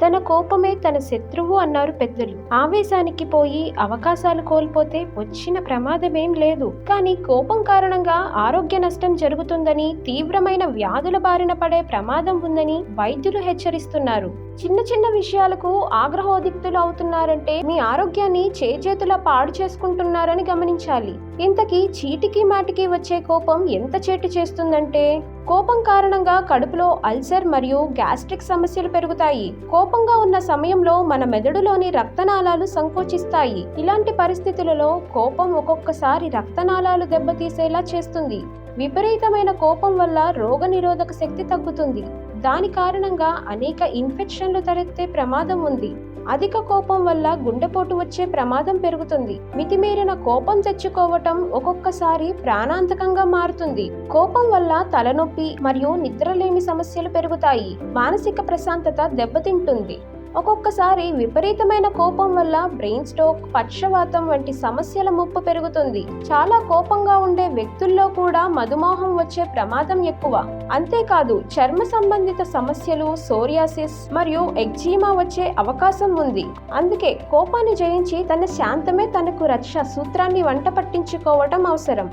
తన కోపమే తన శత్రువు అన్నారు పెద్దలు. ఆవేశానికి పోయి అవకాశాలు కోల్పోతే వచ్చిన ప్రమాదమేం లేదు, కానీ కోపం కారణంగా ఆరోగ్య నష్టం జరుగుతుందని, తీవ్రమైన వ్యాధుల బారిన పడే ప్రమాదం ఉందని వైద్యులు హెచ్చరిస్తున్నారు. చిన్న చిన్న విషయాలకు ఆగ్రహోదిక్తులు అవుతున్నారంటే మీ ఆరోగ్యాన్ని చేజేతులా పాడు చేసుకుంటున్నారని గమనించాలి. ఇంతకీ చీటికి మాటికి వచ్చే కోపం ఎంత చేటు చేస్తుందంటే, కోపం కారణంగా కడుపులో అల్సర్ మరియు గ్యాస్ట్రిక్ సమస్యలు పెరుగుతాయి. కోపంగా ఉన్న సమయంలో మన మెదడులోని రక్తనాళాలు సంకోచిస్తాయి. ఇలాంటి పరిస్థితులలో కోపం ఒక్కొక్కసారి రక్తనాళాలు దెబ్బతీసేలా చేస్తుంది. విపరీతమైన కోపం వల్ల రోగనిరోధక శక్తి తగ్గుతుంది. దాని కారణంగా అనేక ఇన్ఫెక్షన్లు తలెత్తే ప్రమాదం ఉంది. అధిక కోపం వల్ల గుండెపోటు వచ్చే ప్రమాదం పెరుగుతుంది. మితిమీరిన కోపం తెచ్చుకోవటం ఒక్కొక్కసారి ప్రాణాంతకంగా మారుతుంది. కోపం వల్ల తలనొప్పి మరియు నిద్రలేమి సమస్యలు పెరుగుతాయి. మానసిక ప్రశాంతత దెబ్బతింటుంది. ఒక్కొక్కసారి విపరీతమైన కోపం వల్ల బ్రెయిన్ స్ట్రోక్, పక్షవాతం వంటి సమస్యల ముప్పు పెరుగుతుంది. చాలా కోపంగా ఉండే వ్యక్తుల్లో కూడా మధుమేహం వచ్చే ప్రమాదం ఎక్కువ. అంతేకాదు చర్మ సంబంధిత సమస్యలు, సోరియాసిస్ మరియు ఎగ్జిమా వచ్చే అవకాశం ఉంది. అందుకే కోపాన్ని జయించి తన శాంతమే తనకు రక్ష సూత్రాన్ని వంట పట్టించుకోవటం అవసరం.